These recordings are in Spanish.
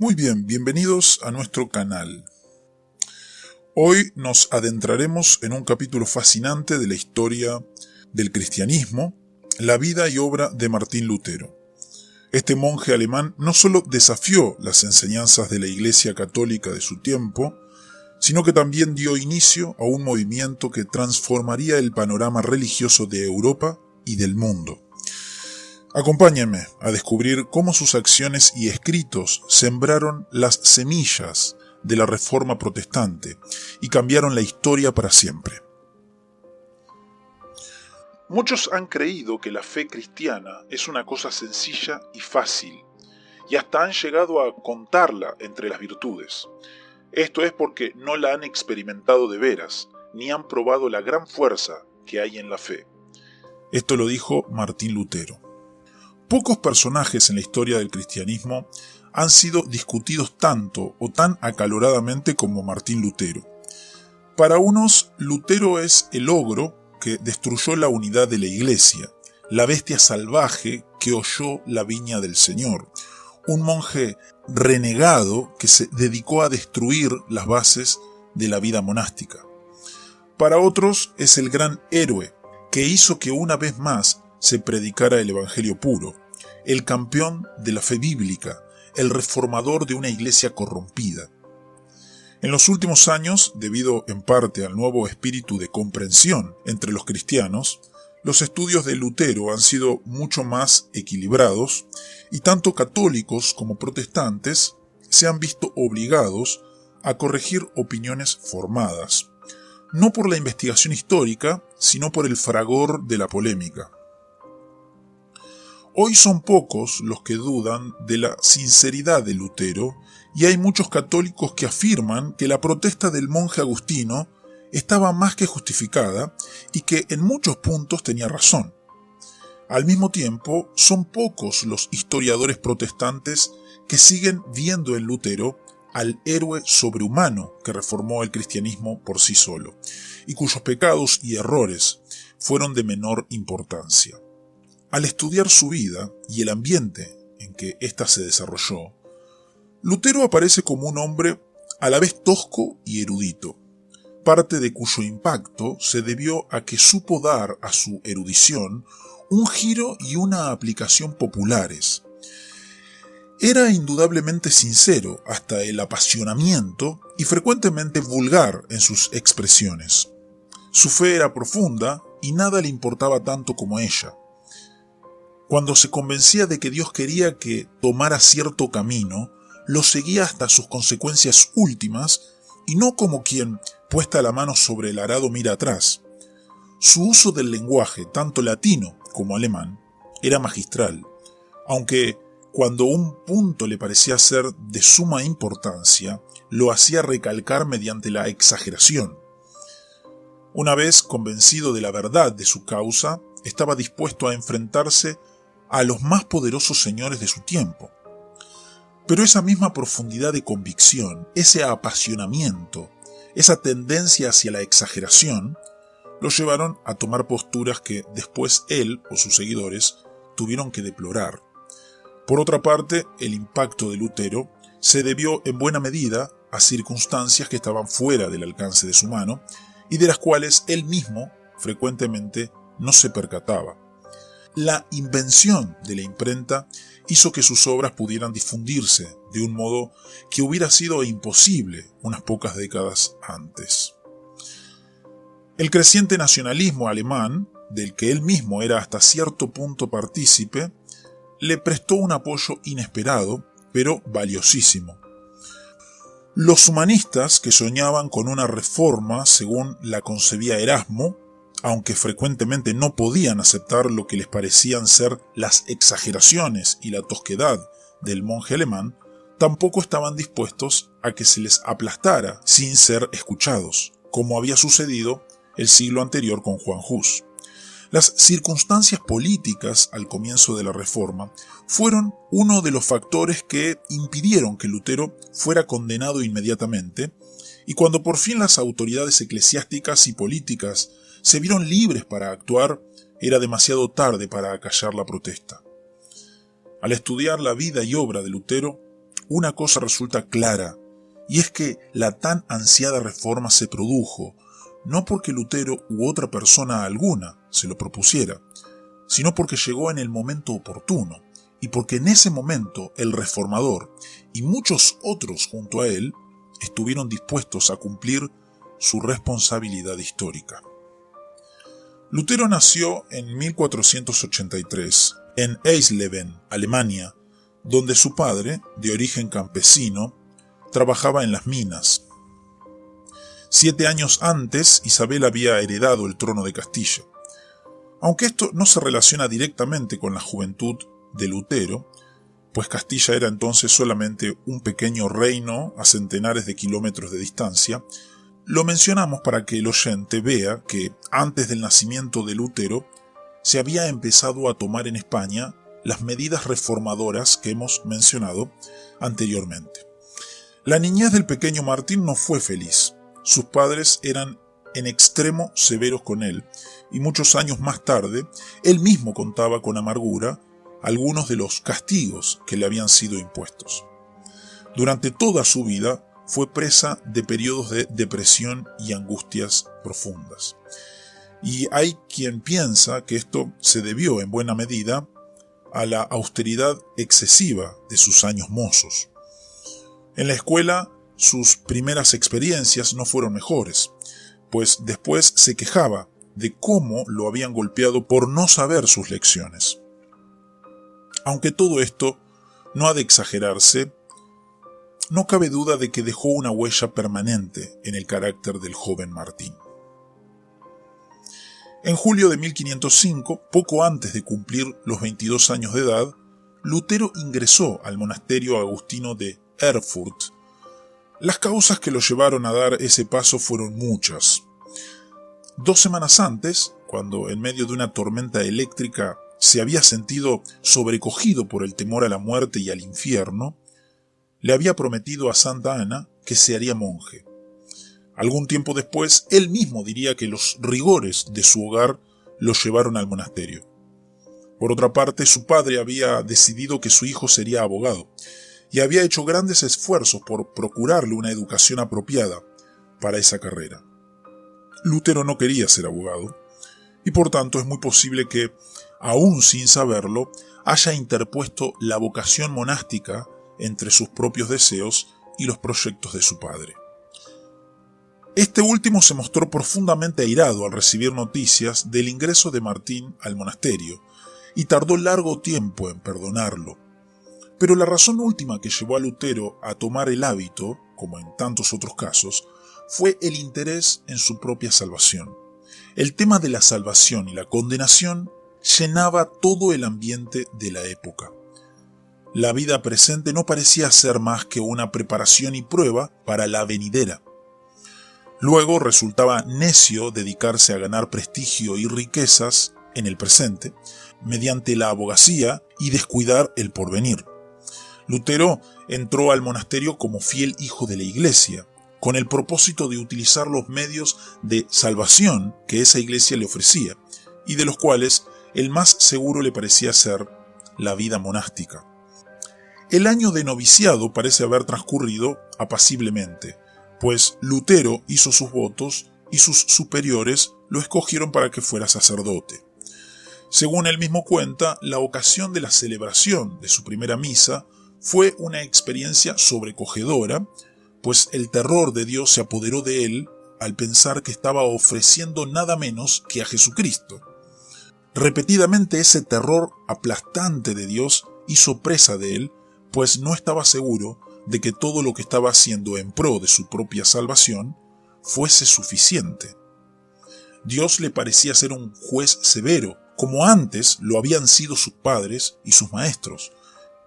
Muy bien, bienvenidos a nuestro canal. Hoy nos adentraremos en un capítulo fascinante de la historia del cristianismo, la vida y obra de Martín Lutero. Este monje alemán no solo desafió las enseñanzas de la Iglesia católica de su tiempo, sino que también dio inicio a un movimiento que transformaría el panorama religioso de Europa y del mundo. Acompáñenme a descubrir cómo sus acciones y escritos sembraron las semillas de la Reforma protestante y cambiaron la historia para siempre. Muchos han creído que la fe cristiana es una cosa sencilla y fácil, y hasta han llegado a contarla entre las virtudes. Esto es porque no la han experimentado de veras, ni han probado la gran fuerza que hay en la fe. Esto lo dijo Martín Lutero. Pocos personajes en la historia del cristianismo han sido discutidos tanto o tan acaloradamente como Martín Lutero. Para unos, Lutero es el ogro que destruyó la unidad de la Iglesia, la bestia salvaje que holló la viña del Señor, un monje renegado que se dedicó a destruir las bases de la vida monástica. Para otros, es el gran héroe que hizo que una vez más se predicara el evangelio puro, el campeón de la fe bíblica, el reformador de una iglesia corrompida. En los últimos años, debido en parte al nuevo espíritu de comprensión entre los cristianos, los estudios de Lutero han sido mucho más equilibrados y tanto católicos como protestantes se han visto obligados a corregir opiniones formadas, no por la investigación histórica, sino por el fragor de la polémica. Hoy son pocos los que dudan de la sinceridad de Lutero y hay muchos católicos que afirman que la protesta del monje agustino estaba más que justificada y que en muchos puntos tenía razón. Al mismo tiempo, son pocos los historiadores protestantes que siguen viendo en Lutero al héroe sobrehumano que reformó el cristianismo por sí solo y cuyos pecados y errores fueron de menor importancia. Al estudiar su vida y el ambiente en que ésta se desarrolló, Lutero aparece como un hombre a la vez tosco y erudito, parte de cuyo impacto se debió a que supo dar a su erudición un giro y una aplicación populares. Era indudablemente sincero hasta el apasionamiento y frecuentemente vulgar en sus expresiones. Su fe era profunda y nada le importaba tanto como ella. Cuando se convencía de que Dios quería que tomara cierto camino, lo seguía hasta sus consecuencias últimas y no como quien, puesta la mano sobre el arado, mira atrás. Su uso del lenguaje, tanto latino como alemán, era magistral, aunque cuando un punto le parecía ser de suma importancia, lo hacía recalcar mediante la exageración. Una vez convencido de la verdad de su causa, estaba dispuesto a enfrentarse a los más poderosos señores de su tiempo. Pero esa misma profundidad de convicción, ese apasionamiento, esa tendencia hacia la exageración, lo llevaron a tomar posturas que después él o sus seguidores tuvieron que deplorar. Por otra parte, el impacto de Lutero se debió en buena medida a circunstancias que estaban fuera del alcance de su mano y de las cuales él mismo frecuentemente no se percataba. La invención de la imprenta hizo que sus obras pudieran difundirse de un modo que hubiera sido imposible unas pocas décadas antes. El creciente nacionalismo alemán, del que él mismo era hasta cierto punto partícipe, le prestó un apoyo inesperado, pero valiosísimo. Los humanistas que soñaban con una reforma según la concebía Erasmo, aunque frecuentemente no podían aceptar lo que les parecían ser las exageraciones y la tosquedad del monje alemán, tampoco estaban dispuestos a que se les aplastara sin ser escuchados, como había sucedido el siglo anterior con Juan Hus. Las circunstancias políticas al comienzo de la Reforma fueron uno de los factores que impidieron que Lutero fuera condenado inmediatamente, y cuando por fin las autoridades eclesiásticas y políticas se vieron libres para actuar, era demasiado tarde para acallar la protesta. Al estudiar la vida y obra de Lutero, una cosa resulta clara, y es que la tan ansiada reforma se produjo, no porque Lutero u otra persona alguna se lo propusiera, sino porque llegó en el momento oportuno, y porque en ese momento el reformador y muchos otros junto a él estuvieron dispuestos a cumplir su responsabilidad histórica. Lutero nació en 1483 en Eisleben, Alemania, donde su padre, de origen campesino, trabajaba en las minas. 7 años antes, Isabel había heredado el trono de Castilla. Aunque esto no se relaciona directamente con la juventud de Lutero, pues Castilla era entonces solamente un pequeño reino a centenares de kilómetros de distancia, lo mencionamos para que el oyente vea que antes del nacimiento de Lutero se había empezado a tomar en España las medidas reformadoras que hemos mencionado anteriormente. La niñez del pequeño Martín no fue feliz. Sus padres eran en extremo severos con él, y muchos años más tarde, él mismo contaba con amargura algunos de los castigos que le habían sido impuestos. Durante toda su vida fue presa de periodos de depresión y angustias profundas. Y hay quien piensa que esto se debió en buena medida a la austeridad excesiva de sus años mozos. En la escuela, sus primeras experiencias no fueron mejores, pues después se quejaba de cómo lo habían golpeado por no saber sus lecciones. Aunque todo esto no ha de exagerarse, no cabe duda de que dejó una huella permanente en el carácter del joven Martín. En julio de 1505, poco antes de cumplir los 22 años de edad, Lutero ingresó al monasterio agustino de Erfurt. Las causas que lo llevaron a dar ese paso fueron muchas. 2 semanas antes, cuando en medio de una tormenta eléctrica se había sentido sobrecogido por el temor a la muerte y al infierno, le había prometido a Santa Ana que se haría monje. Algún tiempo después, él mismo diría que los rigores de su hogar lo llevaron al monasterio. Por otra parte, su padre había decidido que su hijo sería abogado, y había hecho grandes esfuerzos por procurarle una educación apropiada para esa carrera. Lutero no quería ser abogado, y por tanto es muy posible que, aún sin saberlo, haya interpuesto la vocación monástica entre sus propios deseos y los proyectos de su padre. Este último se mostró profundamente airado al recibir noticias del ingreso de Martín al monasterio, y tardó largo tiempo en perdonarlo. Pero la razón última que llevó a Lutero a tomar el hábito, como en tantos otros casos, fue el interés en su propia salvación. El tema de la salvación y la condenación llenaba todo el ambiente de la época. La vida presente no parecía ser más que una preparación y prueba para la venidera. Luego resultaba necio dedicarse a ganar prestigio y riquezas en el presente, mediante la abogacía, y descuidar el porvenir. Lutero entró al monasterio como fiel hijo de la Iglesia, con el propósito de utilizar los medios de salvación que esa Iglesia le ofrecía, y de los cuales el más seguro le parecía ser la vida monástica. El año de noviciado parece haber transcurrido apaciblemente, pues Lutero hizo sus votos y sus superiores lo escogieron para que fuera sacerdote. Según él mismo cuenta, la ocasión de la celebración de su primera misa fue una experiencia sobrecogedora, pues el terror de Dios se apoderó de él al pensar que estaba ofreciendo nada menos que a Jesucristo. Repetidamente ese terror aplastante de Dios hizo presa de él, pues no estaba seguro de que todo lo que estaba haciendo en pro de su propia salvación fuese suficiente. Dios le parecía ser un juez severo, como antes lo habían sido sus padres y sus maestros,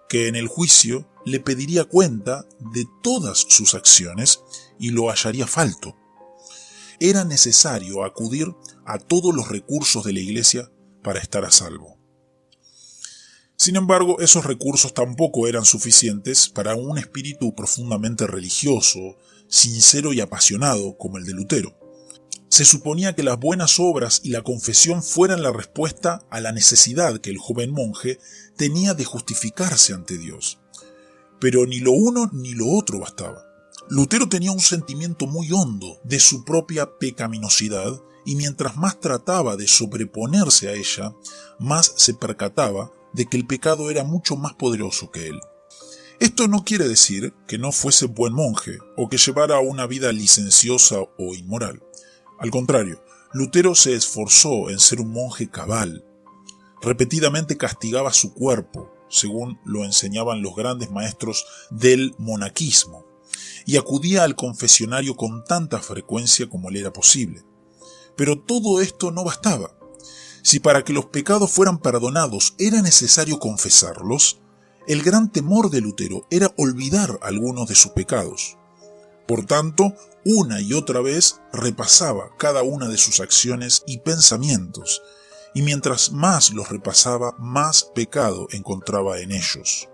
que en el juicio le pediría cuenta de todas sus acciones y lo hallaría falto. Era necesario acudir a todos los recursos de la Iglesia para estar a salvo. Sin embargo, esos recursos tampoco eran suficientes para un espíritu profundamente religioso, sincero y apasionado como el de Lutero. Se suponía que las buenas obras y la confesión fueran la respuesta a la necesidad que el joven monje tenía de justificarse ante Dios. Pero ni lo uno ni lo otro bastaba. Lutero tenía un sentimiento muy hondo de su propia pecaminosidad y mientras más trataba de sobreponerse a ella, más se percataba de que el pecado era mucho más poderoso que él. Esto no quiere decir que no fuese buen monje o que llevara una vida licenciosa o inmoral. Al contrario, Lutero se esforzó en ser un monje cabal. Repetidamente castigaba su cuerpo, según lo enseñaban los grandes maestros del monaquismo, y acudía al confesionario con tanta frecuencia como le era posible. Pero todo esto no bastaba. Si para que los pecados fueran perdonados era necesario confesarlos, el gran temor de Lutero era olvidar algunos de sus pecados. Por tanto, una y otra vez repasaba cada una de sus acciones y pensamientos, y mientras más los repasaba, más pecado encontraba en ellos.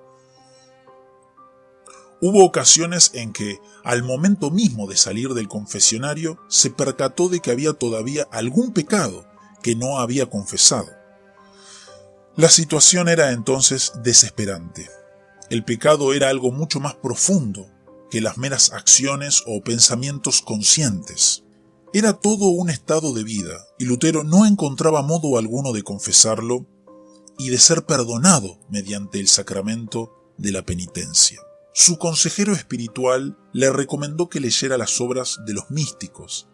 Hubo ocasiones en que, al momento mismo de salir del confesionario, se percató de que había todavía algún pecado que no había confesado. La situación era entonces desesperante. El pecado era algo mucho más profundo que las meras acciones o pensamientos conscientes. Era todo un estado de vida, y Lutero no encontraba modo alguno de confesarlo y de ser perdonado mediante el sacramento de la penitencia. Su consejero espiritual le recomendó que leyera las obras de los místicos.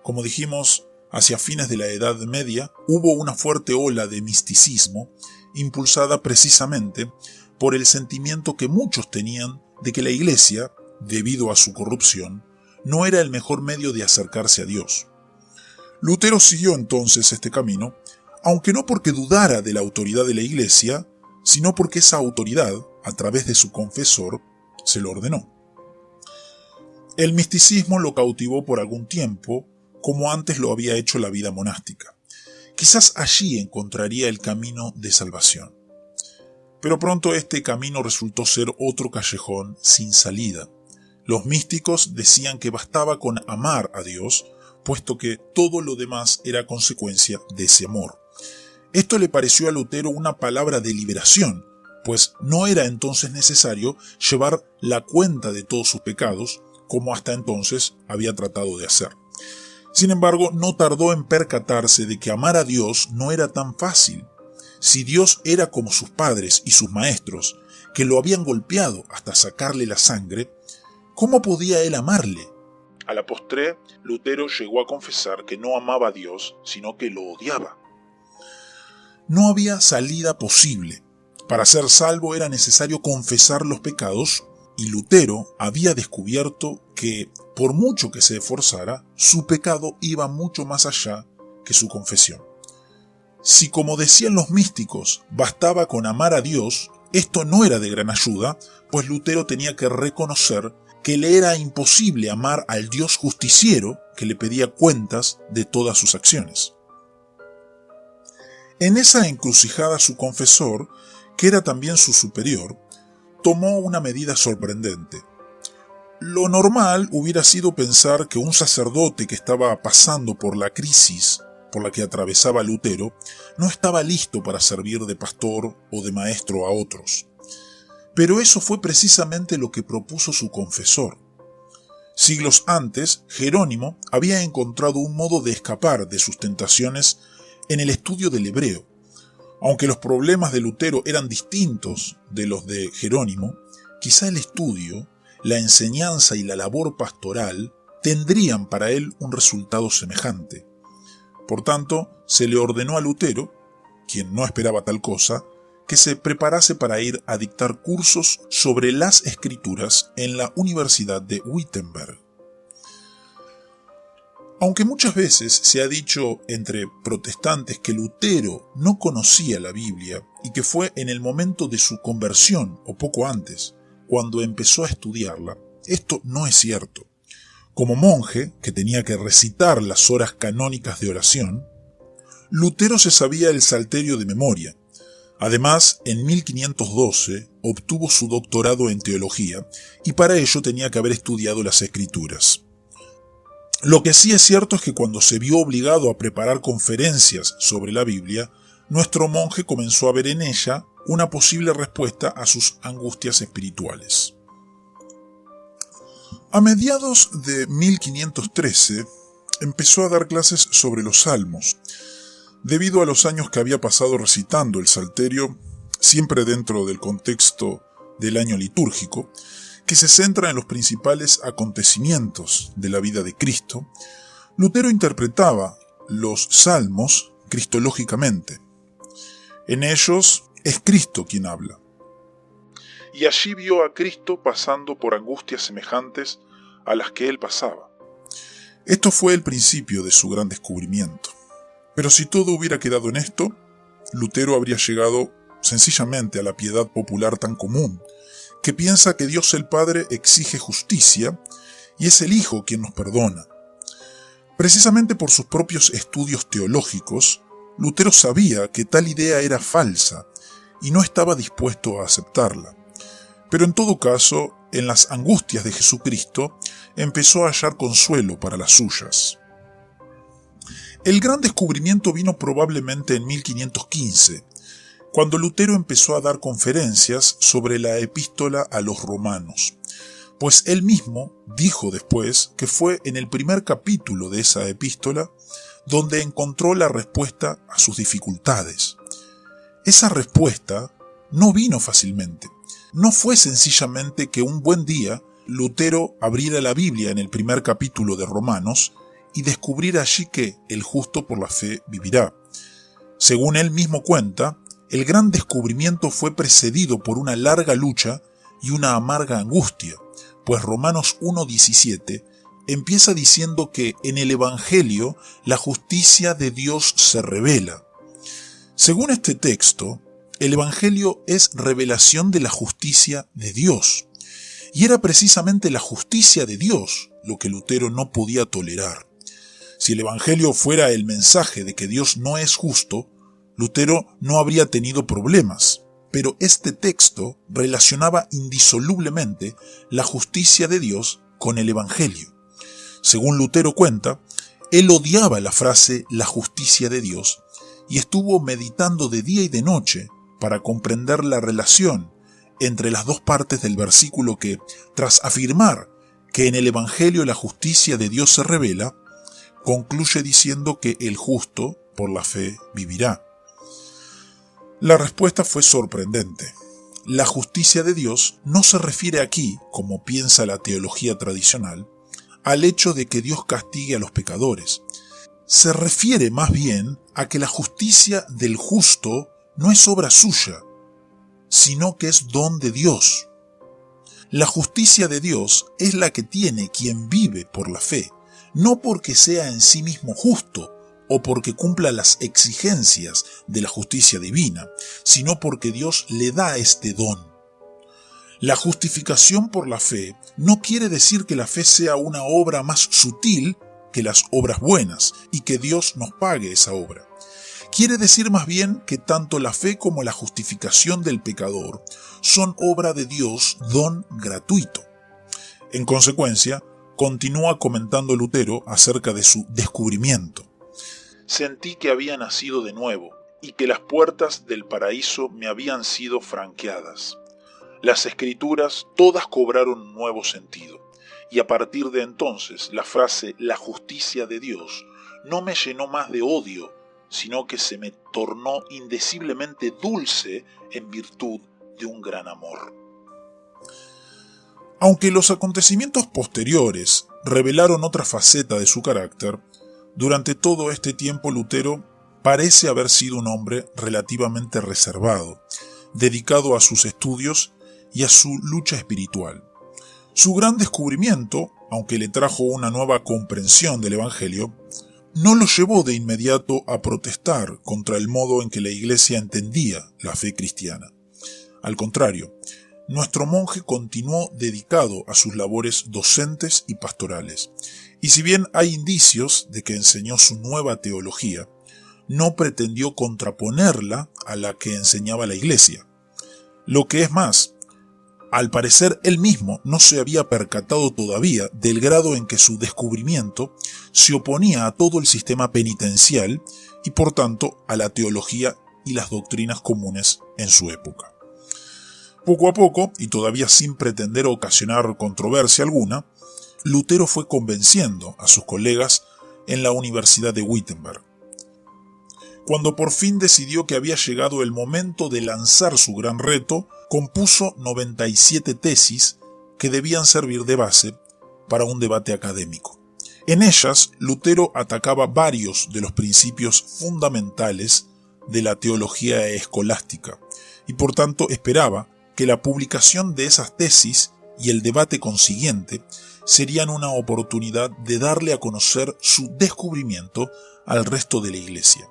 Como dijimos, hacia fines de la Edad Media hubo una fuerte ola de misticismo, impulsada precisamente por el sentimiento que muchos tenían de que la Iglesia, debido a su corrupción, no era el mejor medio de acercarse a Dios. Lutero siguió entonces este camino, aunque no porque dudara de la autoridad de la Iglesia, sino porque esa autoridad, a través de su confesor, se lo ordenó. El misticismo lo cautivó por algún tiempo, como antes lo había hecho la vida monástica. Quizás allí encontraría el camino de salvación. Pero pronto este camino resultó ser otro callejón sin salida. Los místicos decían que bastaba con amar a Dios, puesto que todo lo demás era consecuencia de ese amor. Esto le pareció a Lutero una palabra de liberación, pues no era entonces necesario llevar la cuenta de todos sus pecados, como hasta entonces había tratado de hacer. Sin embargo, no tardó en percatarse de que amar a Dios no era tan fácil. Si Dios era como sus padres y sus maestros, que lo habían golpeado hasta sacarle la sangre, ¿cómo podía él amarle? A la postre, Lutero llegó a confesar que no amaba a Dios, sino que lo odiaba. No había salida posible. Para ser salvo era necesario confesar los pecados, y Lutero había descubierto que, por mucho que se esforzara, su pecado iba mucho más allá que su confesión. Si, como decían los místicos, bastaba con amar a Dios, esto no era de gran ayuda, pues Lutero tenía que reconocer que le era imposible amar al Dios justiciero que le pedía cuentas de todas sus acciones. En esa encrucijada su confesor, que era también su superior, tomó una medida sorprendente. Lo normal hubiera sido pensar que un sacerdote que estaba pasando por la crisis por la que atravesaba Lutero no estaba listo para servir de pastor o de maestro a otros. Pero eso fue precisamente lo que propuso su confesor. Siglos antes, Jerónimo había encontrado un modo de escapar de sus tentaciones en el estudio del hebreo. Aunque los problemas de Lutero eran distintos de los de Jerónimo, quizá el estudio, la enseñanza y la labor pastoral tendrían para él un resultado semejante. Por tanto, se le ordenó a Lutero, quien no esperaba tal cosa, que se preparase para ir a dictar cursos sobre las escrituras en la Universidad de Wittenberg. Aunque muchas veces se ha dicho entre protestantes que Lutero no conocía la Biblia y que fue en el momento de su conversión o poco antes, cuando empezó a estudiarla, esto no es cierto. Como monje, que tenía que recitar las horas canónicas de oración, Lutero se sabía el Salterio de memoria. Además, en 1512 obtuvo su doctorado en teología y para ello tenía que haber estudiado las Escrituras. Lo que sí es cierto es que cuando se vio obligado a preparar conferencias sobre la Biblia, nuestro monje comenzó a ver en ella una posible respuesta a sus angustias espirituales. A mediados de 1513 empezó a dar clases sobre los salmos, debido a los años que había pasado recitando el Salterio, siempre dentro del contexto del año litúrgico, que se centra en los principales acontecimientos de la vida de Cristo. Lutero interpretaba los salmos cristológicamente. En ellos es Cristo quien habla. Y allí vio a Cristo pasando por angustias semejantes a las que él pasaba. Esto fue el principio de su gran descubrimiento. Pero si todo hubiera quedado en esto, Lutero habría llegado sencillamente a la piedad popular tan común, que piensa que Dios el Padre exige justicia y es el Hijo quien nos perdona. Precisamente por sus propios estudios teológicos, Lutero sabía que tal idea era falsa y no estaba dispuesto a aceptarla. Pero en todo caso, en las angustias de Jesucristo, empezó a hallar consuelo para las suyas. El gran descubrimiento vino probablemente en 1515, cuando Lutero empezó a dar conferencias sobre la epístola a los romanos, pues él mismo dijo después que fue en el primer capítulo de esa epístola donde encontró la respuesta a sus dificultades. Esa respuesta no vino fácilmente. No fue sencillamente que un buen día Lutero abriera la Biblia en el primer capítulo de Romanos y descubriera allí que el justo por la fe vivirá. Según él mismo cuenta, el gran descubrimiento fue precedido por una larga lucha y una amarga angustia, pues Romanos 1:17 empieza diciendo que en el Evangelio la justicia de Dios se revela. Según este texto, el Evangelio es revelación de la justicia de Dios, y era precisamente la justicia de Dios lo que Lutero no podía tolerar. Si el Evangelio fuera el mensaje de que Dios no es justo, Lutero no habría tenido problemas, pero este texto relacionaba indisolublemente la justicia de Dios con el Evangelio. Según Lutero cuenta, él odiaba la frase «la justicia de Dios» y estuvo meditando de día y de noche para comprender la relación entre las dos partes del versículo que, tras afirmar que en el Evangelio la justicia de Dios se revela, concluye diciendo que el justo por la fe vivirá. La respuesta fue sorprendente. La justicia de Dios no se refiere aquí, como piensa la teología tradicional, al hecho de que Dios castigue a los pecadores. Se refiere más bien a que la justicia del justo no es obra suya, sino que es don de Dios. La justicia de Dios es la que tiene quien vive por la fe, no porque sea en sí mismo justo o porque cumpla las exigencias de la justicia divina, sino porque Dios le da este don. La justificación por la fe no quiere decir que la fe sea una obra más sutil que las obras buenas y que Dios nos pague esa obra. Quiere decir más bien que tanto la fe como la justificación del pecador son obra de Dios, don gratuito. En consecuencia, continúa comentando Lutero acerca de su descubrimiento. Sentí que había nacido de nuevo y que las puertas del paraíso me habían sido franqueadas. Las escrituras todas cobraron un nuevo sentido, y a partir de entonces la frase «la justicia de Dios» no me llenó más de odio, sino que se me tornó indeciblemente dulce en virtud de un gran amor. Aunque los acontecimientos posteriores revelaron otra faceta de su carácter, durante todo este tiempo Lutero parece haber sido un hombre relativamente reservado, dedicado a sus estudios y a su lucha espiritual. Su gran descubrimiento, aunque le trajo una nueva comprensión del Evangelio, no lo llevó de inmediato a protestar contra el modo en que la Iglesia entendía la fe cristiana. Al contrario, nuestro monje continuó dedicado a sus labores docentes y pastorales, y si bien hay indicios de que enseñó su nueva teología, no pretendió contraponerla a la que enseñaba la Iglesia. Lo que es más, al parecer él mismo no se había percatado todavía del grado en que su descubrimiento se oponía a todo el sistema penitencial y por tanto a la teología y las doctrinas comunes en su época. Poco a poco, y todavía sin pretender ocasionar controversia alguna, Lutero fue convenciendo a sus colegas en la Universidad de Wittenberg. Cuando por fin decidió que había llegado el momento de lanzar su gran reto, compuso 97 tesis que debían servir de base para un debate académico. En ellas, Lutero atacaba varios de los principios fundamentales de la teología escolástica y por tanto esperaba que la publicación de esas tesis y el debate consiguiente serían una oportunidad de darle a conocer su descubrimiento al resto de la Iglesia.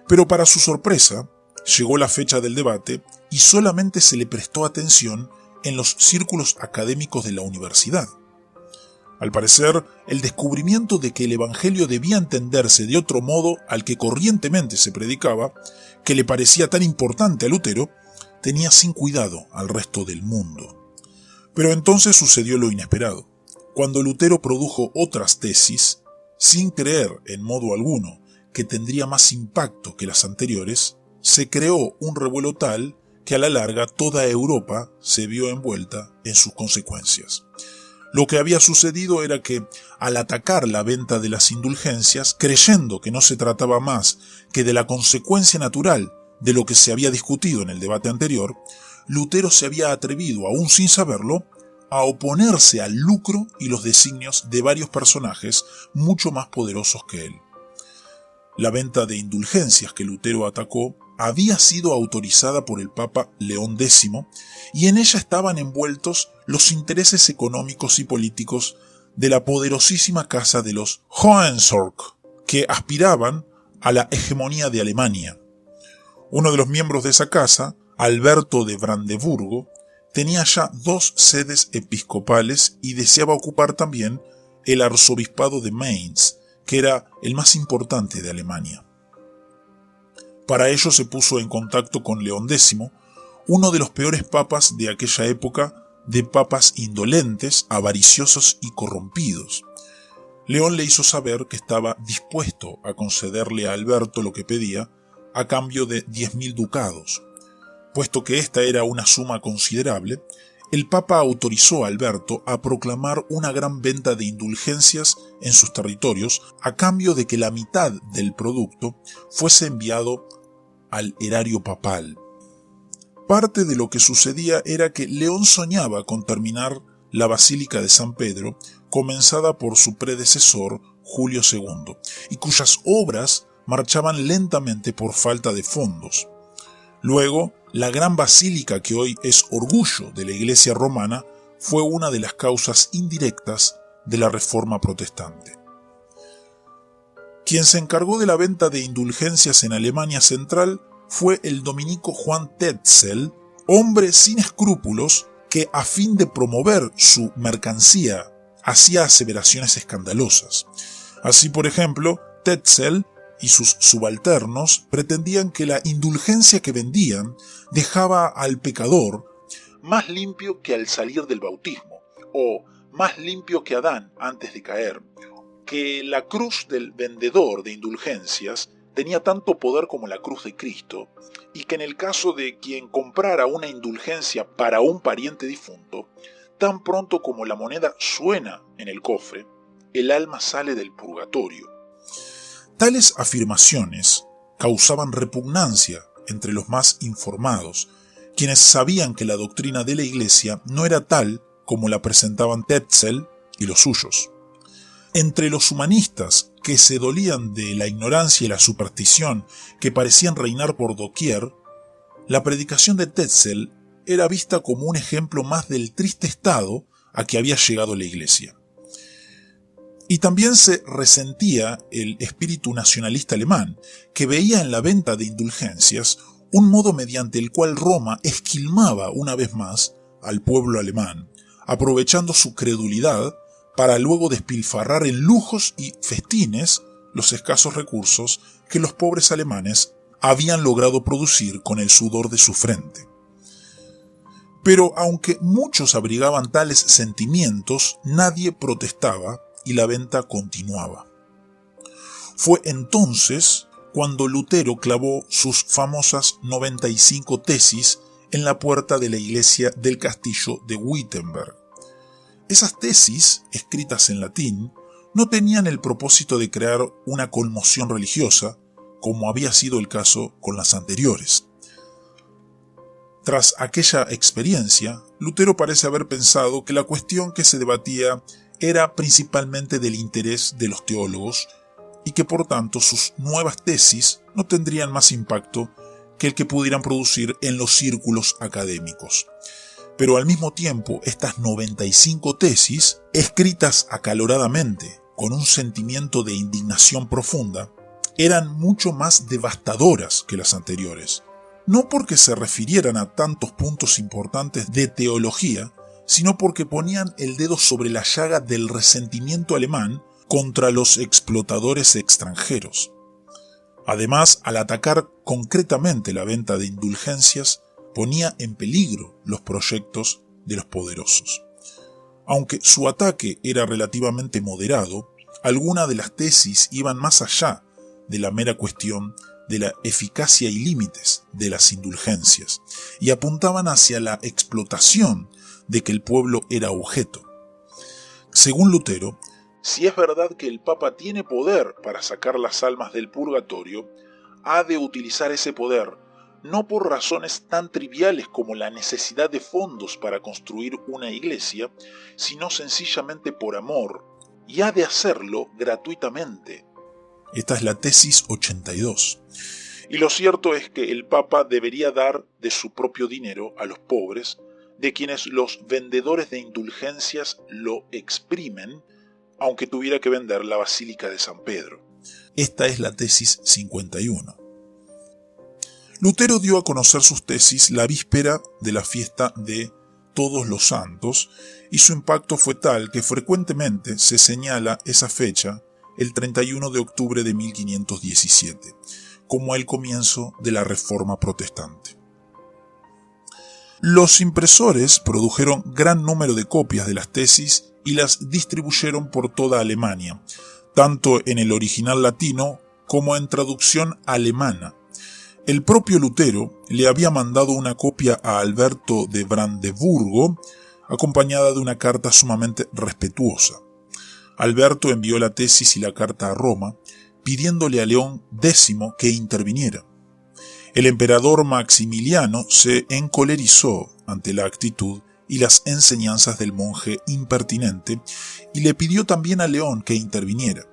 Pero para su sorpresa, llegó la fecha del debate y solamente se le prestó atención en los círculos académicos de la universidad. Al parecer, el descubrimiento de que el Evangelio debía entenderse de otro modo al que corrientemente se predicaba, que le parecía tan importante a Lutero, tenía sin cuidado al resto del mundo. Pero entonces sucedió lo inesperado. Cuando Lutero produjo otras tesis, sin creer en modo alguno que tendría más impacto que las anteriores, se creó un revuelo tal que a la larga toda Europa se vio envuelta en sus consecuencias. Lo que había sucedido era que, al atacar la venta de las indulgencias, creyendo que no se trataba más que de la consecuencia natural de lo que se había discutido en el debate anterior, Lutero se había atrevido, aún sin saberlo, a oponerse al lucro y los designios de varios personajes mucho más poderosos que él. La venta de indulgencias que Lutero atacó había sido autorizada por el Papa León X y en ella estaban envueltos los intereses económicos y políticos de la poderosísima casa de los Hohenzollern, que aspiraban a la hegemonía de Alemania. Uno de los miembros de esa casa, Alberto de Brandeburgo, tenía ya 2 sedes episcopales y deseaba ocupar también el arzobispado de Mainz, que era el más importante de Alemania. Para ello se puso en contacto con León X, uno de los peores papas de aquella época, de papas indolentes, avariciosos y corrompidos. León le hizo saber que estaba dispuesto a concederle a Alberto lo que pedía a cambio de 10.000 ducados. Puesto que esta era una suma considerable, el Papa autorizó a Alberto a proclamar una gran venta de indulgencias en sus territorios a cambio de que la mitad del producto fuese enviado al erario papal. Parte de lo que sucedía era que León soñaba con terminar la Basílica de San Pedro, comenzada por su predecesor Julio II, y cuyas obras marchaban lentamente por falta de fondos. Luego, la gran basílica que hoy es orgullo de la Iglesia romana fue una de las causas indirectas de la Reforma protestante. Quien se encargó de la venta de indulgencias en Alemania Central fue el dominico Juan Tetzel, hombre sin escrúpulos que, a fin de promover su mercancía, hacía aseveraciones escandalosas. Así, por ejemplo, Tetzel y sus subalternos pretendían que la indulgencia que vendían dejaba al pecador más limpio que al salir del bautismo, o más limpio que Adán antes de caer, que la cruz del vendedor de indulgencias tenía tanto poder como la cruz de Cristo, y que en el caso de quien comprara una indulgencia para un pariente difunto, tan pronto como la moneda suena en el cofre, el alma sale del purgatorio. Tales afirmaciones causaban repugnancia entre los más informados, quienes sabían que la doctrina de la Iglesia no era tal como la presentaban Tetzel y los suyos. Entre los humanistas, que se dolían de la ignorancia y la superstición que parecían reinar por doquier, la predicación de Tetzel era vista como un ejemplo más del triste estado a que había llegado la Iglesia. Y también se resentía el espíritu nacionalista alemán, que veía en la venta de indulgencias un modo mediante el cual Roma esquilmaba una vez más al pueblo alemán, aprovechando su credulidad para luego despilfarrar en lujos y festines los escasos recursos que los pobres alemanes habían logrado producir con el sudor de su frente. Pero aunque muchos abrigaban tales sentimientos, nadie protestaba y la venta continuaba. Fue entonces cuando Lutero clavó sus famosas 95 tesis en la puerta de la iglesia del castillo de Wittenberg. Esas tesis, escritas en latín, no tenían el propósito de crear una conmoción religiosa, como había sido el caso con las anteriores. Tras aquella experiencia, Lutero parece haber pensado que la cuestión que se debatía era principalmente del interés de los teólogos y que por tanto sus nuevas tesis no tendrían más impacto que el que pudieran producir en los círculos académicos. Pero al mismo tiempo, estas 95 tesis, escritas acaloradamente, con un sentimiento de indignación profunda, eran mucho más devastadoras que las anteriores. No porque se refirieran a tantos puntos importantes de teología, sino porque ponían el dedo sobre la llaga del resentimiento alemán contra los explotadores extranjeros. Además, al atacar concretamente la venta de indulgencias, ponía en peligro los proyectos de los poderosos. Aunque su ataque era relativamente moderado, algunas de las tesis iban más allá de la mera cuestión de la eficacia y límites de las indulgencias, y apuntaban hacia la explotación de que el pueblo era objeto. Según Lutero, si es verdad que el Papa tiene poder para sacar las almas del purgatorio, ha de utilizar ese poder no por razones tan triviales como la necesidad de fondos para construir una iglesia, sino sencillamente por amor, y ha de hacerlo gratuitamente. Esta es la tesis 82. Y lo cierto es que el Papa debería dar de su propio dinero a los pobres, de quienes los vendedores de indulgencias lo exprimen, aunque tuviera que vender la Basílica de San Pedro. Esta es la tesis 51. Lutero dio a conocer sus tesis la víspera de la fiesta de Todos los Santos, y su impacto fue tal que frecuentemente se señala esa fecha, el 31 de octubre de 1517, como el comienzo de la Reforma Protestante. Los impresores produjeron gran número de copias de las tesis y las distribuyeron por toda Alemania, tanto en el original latino como en traducción alemana. El propio Lutero le había mandado una copia a Alberto de Brandeburgo, acompañada de una carta sumamente respetuosa. Alberto envió la tesis y la carta a Roma, pidiéndole a León X que interviniera. El emperador Maximiliano se encolerizó ante la actitud y las enseñanzas del monje impertinente y le pidió también a León que interviniera.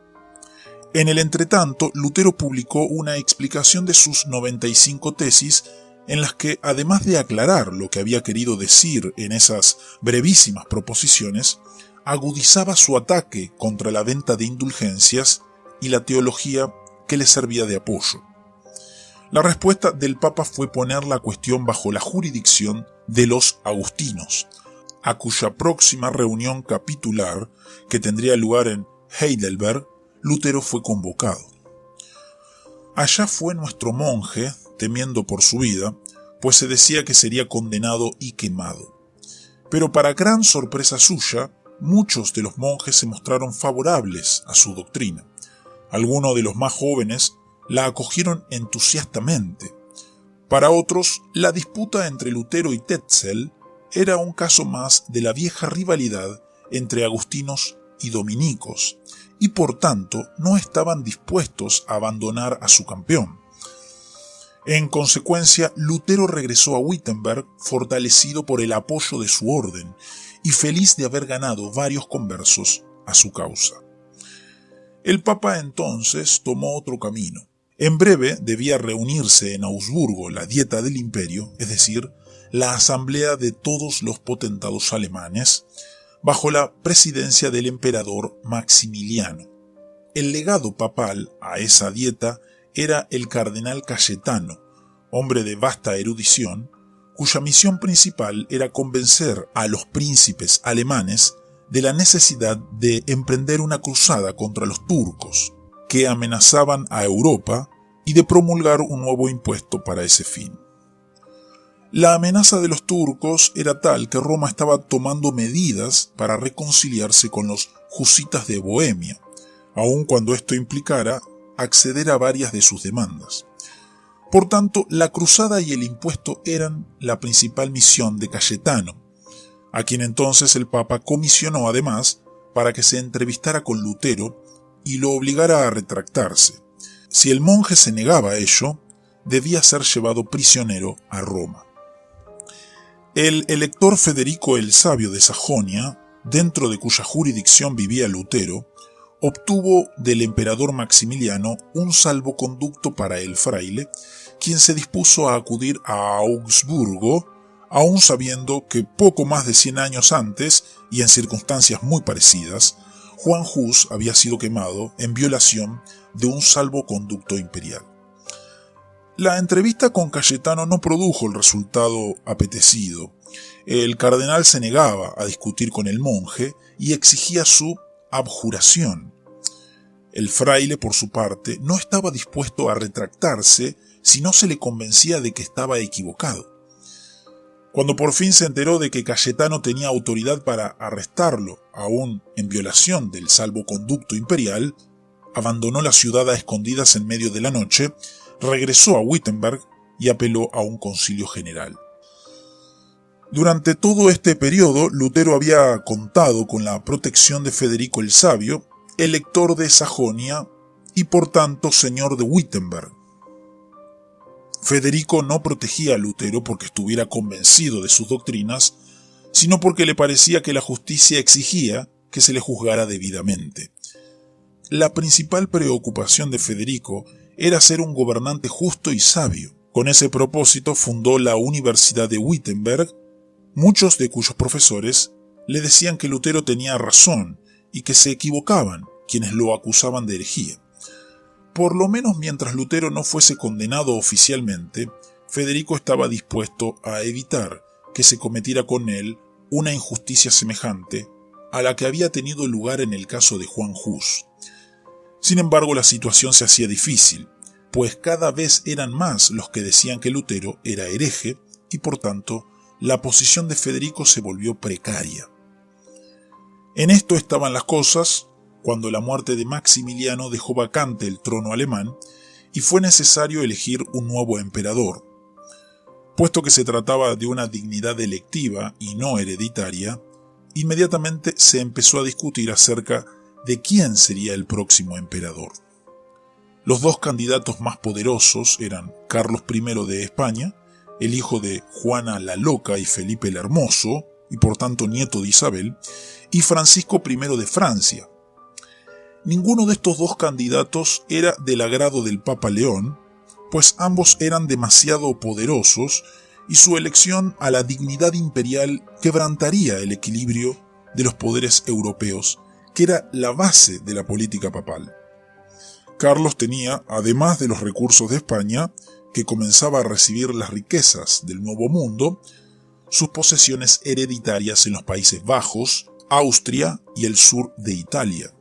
En el entretanto, Lutero publicó una explicación de sus 95 tesis en las que, además de aclarar lo que había querido decir en esas brevísimas proposiciones, agudizaba su ataque contra la venta de indulgencias y la teología que le servía de apoyo. La respuesta del Papa fue poner la cuestión bajo la jurisdicción de los agustinos, a cuya próxima reunión capitular, que tendría lugar en Heidelberg, Lutero fue convocado. Allá fue nuestro monje, temiendo por su vida, pues se decía que sería condenado y quemado. Pero para gran sorpresa suya, muchos de los monjes se mostraron favorables a su doctrina. Algunos de los más jóvenes la acogieron entusiastamente. Para otros, la disputa entre Lutero y Tetzel era un caso más de la vieja rivalidad entre agustinos y dominicos, y por tanto no estaban dispuestos a abandonar a su campeón. En consecuencia, Lutero regresó a Wittenberg fortalecido por el apoyo de su orden y feliz de haber ganado varios conversos a su causa. El Papa entonces tomó otro camino. En breve debía reunirse en Augsburgo la Dieta del Imperio, es decir, la asamblea de todos los potentados alemanes, bajo la presidencia del emperador Maximiliano. El legado papal a esa dieta era el cardenal Cayetano, hombre de vasta erudición, cuya misión principal era convencer a los príncipes alemanes de la necesidad de emprender una cruzada contra los turcos, que amenazaban a Europa, y de promulgar un nuevo impuesto para ese fin. La amenaza de los turcos era tal que Roma estaba tomando medidas para reconciliarse con los husitas de Bohemia, aun cuando esto implicara acceder a varias de sus demandas. Por tanto, la cruzada y el impuesto eran la principal misión de Cayetano, a quien entonces el Papa comisionó además para que se entrevistara con Lutero y lo obligara a retractarse. Si el monje se negaba a ello, debía ser llevado prisionero a Roma. El elector Federico el Sabio de Sajonia, dentro de cuya jurisdicción vivía Lutero, obtuvo del emperador Maximiliano un salvoconducto para el fraile, quien se dispuso a acudir a Augsburgo, aun sabiendo que poco más de 100 años antes, y en circunstancias muy parecidas, Juan Hus había sido quemado en violación de un salvoconducto imperial. La entrevista con Cayetano no produjo el resultado apetecido. El cardenal se negaba a discutir con el monje y exigía su abjuración. El fraile, por su parte, no estaba dispuesto a retractarse si no se le convencía de que estaba equivocado. Cuando por fin se enteró de que Cayetano tenía autoridad para arrestarlo, aún en violación del salvoconducto imperial, abandonó la ciudad a escondidas en medio de la noche, regresó a Wittenberg y apeló a un concilio general. Durante todo este periodo, Lutero había contado con la protección de Federico el Sabio, elector de Sajonia y por tanto señor de Wittenberg. Federico no protegía a Lutero porque estuviera convencido de sus doctrinas, sino porque le parecía que la justicia exigía que se le juzgara debidamente. La principal preocupación de Federico era ser un gobernante justo y sabio. Con ese propósito fundó la Universidad de Wittenberg, muchos de cuyos profesores le decían que Lutero tenía razón y que se equivocaban quienes lo acusaban de herejía. Por lo menos mientras Lutero no fuese condenado oficialmente, Federico estaba dispuesto a evitar que se cometiera con él una injusticia semejante a la que había tenido lugar en el caso de Juan Hus. Sin embargo, la situación se hacía difícil, pues cada vez eran más los que decían que Lutero era hereje y por tanto la posición de Federico se volvió precaria. En esto estaban las cosas cuando la muerte de Maximiliano dejó vacante el trono alemán y fue necesario elegir un nuevo emperador. Puesto que se trataba de una dignidad electiva y no hereditaria, inmediatamente se empezó a discutir acerca de quién sería el próximo emperador. Los dos candidatos más poderosos eran Carlos I de España, el hijo de Juana la Loca y Felipe el Hermoso, y por tanto nieto de Isabel, y Francisco I de Francia. Ninguno de estos dos candidatos era del agrado del Papa León, pues ambos eran demasiado poderosos y su elección a la dignidad imperial quebrantaría el equilibrio de los poderes europeos, que era la base de la política papal. Carlos tenía, además de los recursos de España, que comenzaba a recibir las riquezas del Nuevo Mundo, sus posesiones hereditarias en los Países Bajos, Austria y el sur de Italia.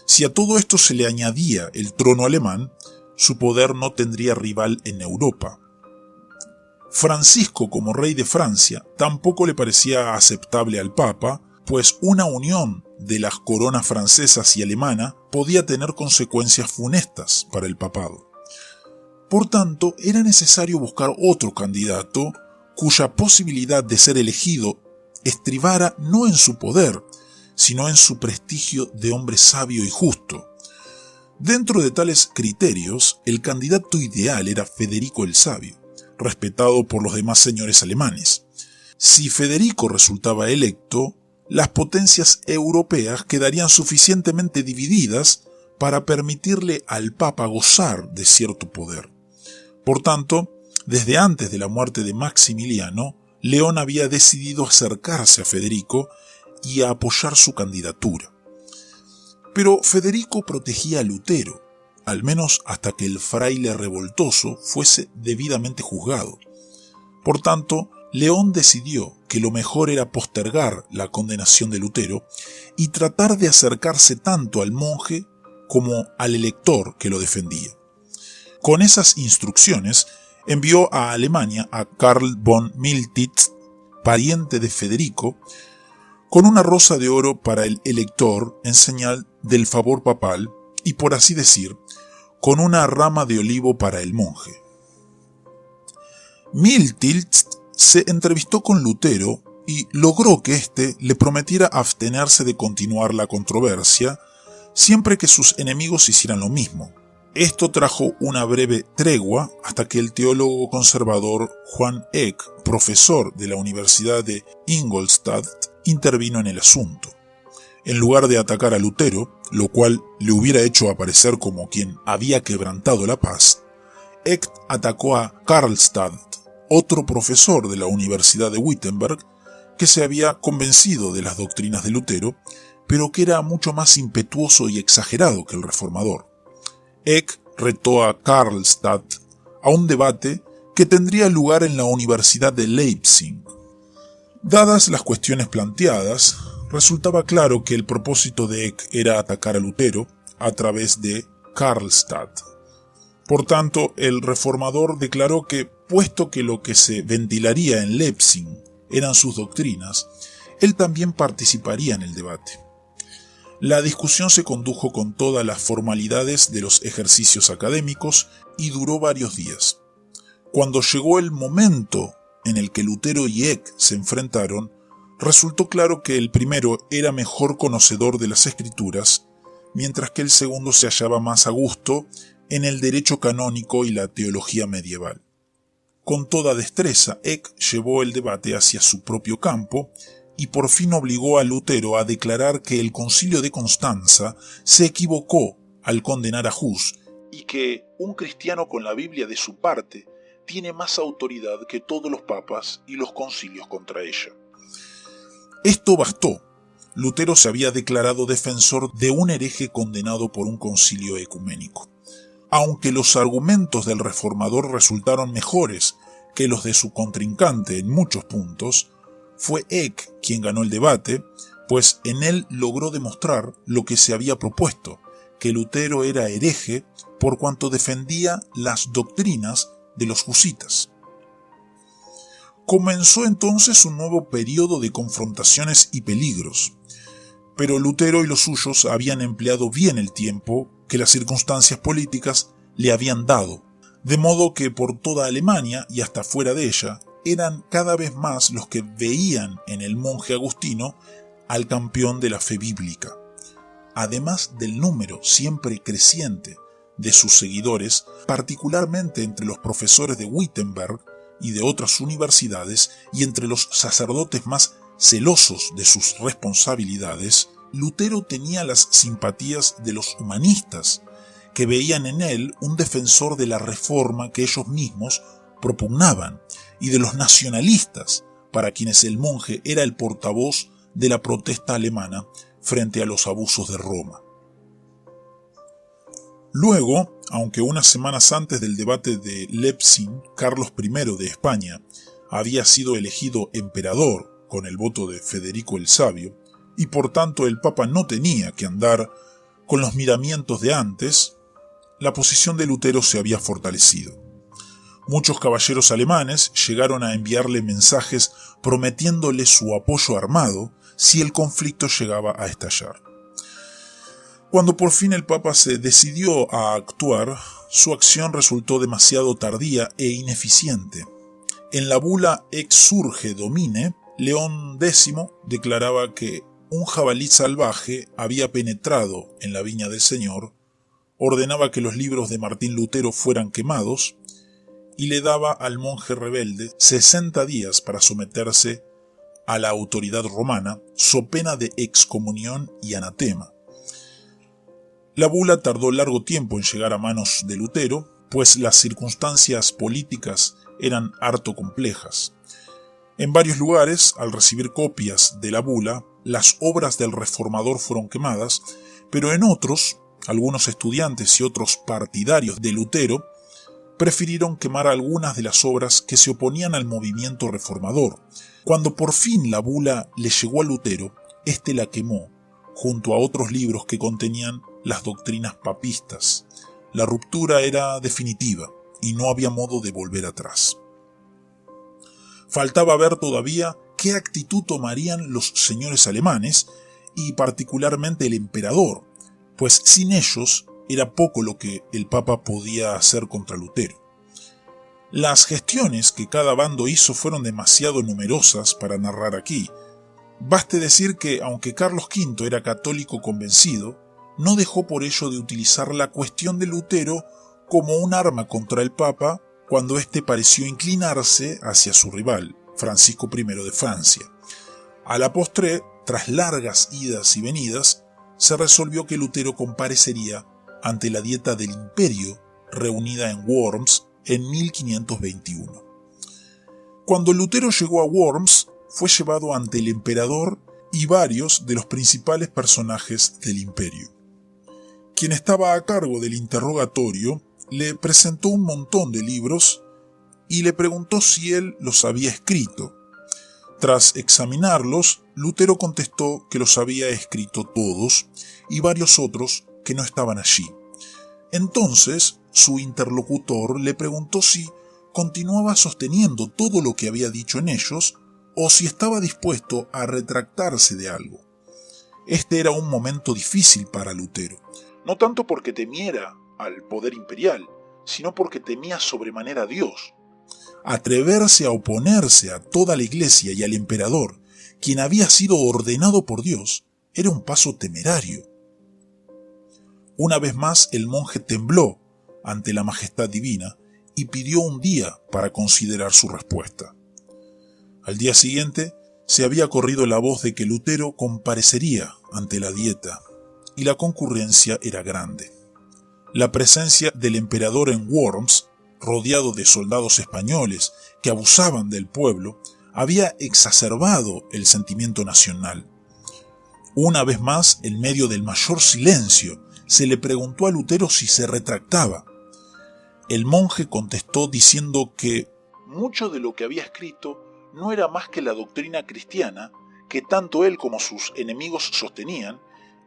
Si a todo esto se le añadía el trono alemán, su poder no tendría rival en Europa. Francisco, como rey de Francia, tampoco le parecía aceptable al Papa, pues una unión de las coronas francesas y alemana podía tener consecuencias funestas para el papado. Por tanto, era necesario buscar otro candidato cuya posibilidad de ser elegido estribara no en su poder, sino en su prestigio de hombre sabio y justo. Dentro de tales criterios, el candidato ideal era Federico el Sabio, respetado por los demás señores alemanes. Si Federico resultaba electo, las potencias europeas quedarían suficientemente divididas para permitirle al Papa gozar de cierto poder. Por tanto, desde antes de la muerte de Maximiliano, León había decidido acercarse a Federico y a apoyar su candidatura. Pero Federico protegía a Lutero, al menos hasta que el fraile revoltoso fuese debidamente juzgado. Por tanto, León decidió que lo mejor era postergar la condenación de Lutero y tratar de acercarse tanto al monje como al elector que lo defendía. Con esas instrucciones, envió a Alemania a Karl von Miltitz, pariente de Federico, con una rosa de oro para el elector en señal del favor papal y, por así decir, con una rama de olivo para el monje. Miltilst se entrevistó con Lutero y logró que éste le prometiera abstenerse de continuar la controversia siempre que sus enemigos hicieran lo mismo. Esto trajo una breve tregua hasta que el teólogo conservador Juan Eck, profesor de la Universidad de Ingolstadt, intervino en el asunto. En lugar de atacar a Lutero, lo cual le hubiera hecho aparecer como quien había quebrantado la paz, Eck atacó a Karlstadt, otro profesor de la Universidad de Wittenberg, que se había convencido de las doctrinas de Lutero, pero que era mucho más impetuoso y exagerado que el reformador. Eck retó a Karlstadt a un debate que tendría lugar en la Universidad de Leipzig. Dadas las cuestiones planteadas, resultaba claro que el propósito de Eck era atacar a Lutero a través de Karlstadt. Por tanto, el reformador declaró que, puesto que lo que se ventilaría en Leipzig eran sus doctrinas, él también participaría en el debate. La discusión se condujo con todas las formalidades de los ejercicios académicos y duró varios días. Cuando llegó el momento en el que Lutero y Eck se enfrentaron, resultó claro que el primero era mejor conocedor de las Escrituras, mientras que el segundo se hallaba más a gusto en el derecho canónico y la teología medieval. Con toda destreza, Eck llevó el debate hacia su propio campo y por fin obligó a Lutero a declarar que el Concilio de Constanza se equivocó al condenar a Hus y que un cristiano con la Biblia de su parte tiene más autoridad que todos los papas y los concilios contra ella. Esto bastó. Lutero se había declarado defensor de un hereje condenado por un concilio ecuménico. Aunque los argumentos del reformador resultaron mejores que los de su contrincante en muchos puntos, fue Eck quien ganó el debate, pues en él logró demostrar lo que se había propuesto, que Lutero era hereje por cuanto defendía las doctrinas de los husitas. Comenzó entonces un nuevo periodo de confrontaciones y peligros, pero Lutero y los suyos habían empleado bien el tiempo que las circunstancias políticas le habían dado, de modo que por toda Alemania y hasta fuera de ella eran cada vez más los que veían en el monje agustino al campeón de la fe bíblica. Además del número siempre creciente de sus seguidores, particularmente entre los profesores de Wittenberg y de otras universidades y entre los sacerdotes más celosos de sus responsabilidades, Lutero tenía las simpatías de los humanistas, que veían en él un defensor de la reforma que ellos mismos propugnaban, y de los nacionalistas, para quienes el monje era el portavoz de la protesta alemana frente a los abusos de Roma. Luego, aunque unas semanas antes del debate de Leipzig, Carlos I de España había sido elegido emperador con el voto de Federico el Sabio, y por tanto el Papa no tenía que andar con los miramientos de antes, la posición de Lutero se había fortalecido. Muchos caballeros alemanes llegaron a enviarle mensajes prometiéndole su apoyo armado si el conflicto llegaba a estallar. Cuando por fin el Papa se decidió a actuar, su acción resultó demasiado tardía e ineficiente. En la bula Exsurge Domine, León X declaraba que un jabalí salvaje había penetrado en la viña del Señor, ordenaba que los libros de Martín Lutero fueran quemados y le daba al monje rebelde 60 días para someterse a la autoridad romana, so pena de excomunión y anatema. La bula tardó largo tiempo en llegar a manos de Lutero, pues las circunstancias políticas eran harto complejas. En varios lugares, al recibir copias de la bula, las obras del reformador fueron quemadas, pero en otros, algunos estudiantes y otros partidarios de Lutero prefirieron quemar algunas de las obras que se oponían al movimiento reformador. Cuando por fin la bula le llegó a Lutero, éste la quemó, junto a otros libros que contenían las doctrinas papistas. La ruptura era definitiva y no había modo de volver atrás. Faltaba ver todavía qué actitud tomarían los señores alemanes y particularmente el emperador, pues sin ellos era poco lo que el Papa podía hacer contra Lutero. Las gestiones que cada bando hizo fueron demasiado numerosas para narrar aquí. Baste decir que, aunque Carlos V era católico convencido, no dejó por ello de utilizar la cuestión de Lutero como un arma contra el Papa cuando éste pareció inclinarse hacia su rival, Francisco I de Francia. A la postre, tras largas idas y venidas, se resolvió que Lutero comparecería ante la Dieta del Imperio, reunida en Worms en 1521. Cuando Lutero llegó a Worms, fue llevado ante el emperador y varios de los principales personajes del imperio. Quien estaba a cargo del interrogatorio le presentó un montón de libros y le preguntó si él los había escrito. Tras examinarlos, Lutero contestó que los había escrito todos y varios otros que no estaban allí. Entonces, su interlocutor le preguntó si continuaba sosteniendo todo lo que había dicho en ellos o si estaba dispuesto a retractarse de algo. Este era un momento difícil para Lutero, no tanto porque temiera al poder imperial, sino porque temía sobremanera a Dios. Atreverse a oponerse a toda la Iglesia y al emperador, quien había sido ordenado por Dios, era un paso temerario. Una vez más el monje tembló ante la majestad divina y pidió un día para considerar su respuesta. Al día siguiente se había corrido la voz de que Lutero comparecería ante la Dieta y la concurrencia era grande. La presencia del emperador en Worms, rodeado de soldados españoles que abusaban del pueblo, había exacerbado el sentimiento nacional. Una vez más, en medio del mayor silencio, se le preguntó a Lutero si se retractaba. El monje contestó diciendo que mucho de lo que había escrito no era más que la doctrina cristiana que tanto él como sus enemigos sostenían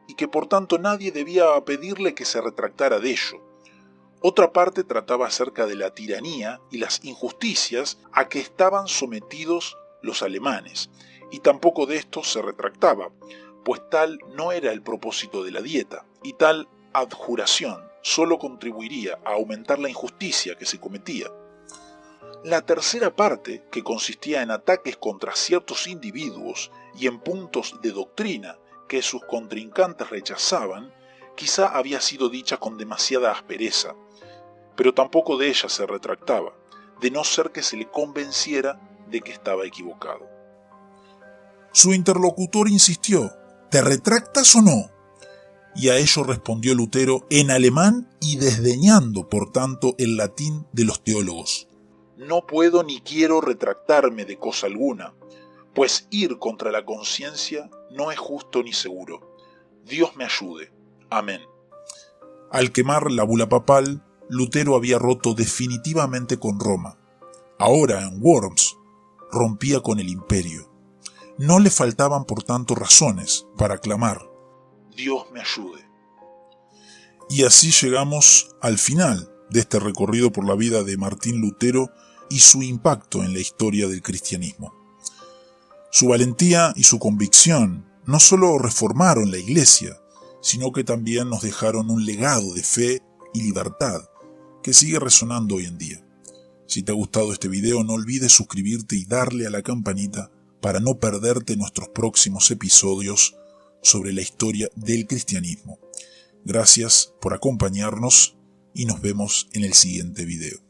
y que por tanto nadie debía pedirle que se retractara de ello. Otra parte trataba acerca de la tiranía y las injusticias a que estaban sometidos los alemanes, y tampoco de esto se retractaba, pues tal no era el propósito de la Dieta, y tal adjuración solo contribuiría a aumentar la injusticia que se cometía. La tercera parte, que consistía en ataques contra ciertos individuos y en puntos de doctrina que sus contrincantes rechazaban, quizá había sido dicha con demasiada aspereza, pero tampoco de ella se retractaba, de no ser que se le convenciera de que estaba equivocado. Su interlocutor insistió: ¿te retractas o no? Y a ello respondió Lutero en alemán y desdeñando, por tanto, el latín de los teólogos: no puedo ni quiero retractarme de cosa alguna, pues ir contra la conciencia no es justo ni seguro. Dios me ayude. Amén. Al quemar la bula papal, Lutero había roto definitivamente con Roma. Ahora, en Worms, rompía con el imperio. No le faltaban, por tanto, razones para clamar: Dios me ayude. Y así llegamos al final de este recorrido por la vida de Martín Lutero y su impacto en la historia del cristianismo. Su valentía y su convicción no solo reformaron la Iglesia, sino que también nos dejaron un legado de fe y libertad que sigue resonando hoy en día. Si te ha gustado este video, no olvides suscribirte y darle a la campanita para no perderte nuestros próximos episodios sobre la historia del cristianismo. Gracias por acompañarnos y nos vemos en el siguiente video.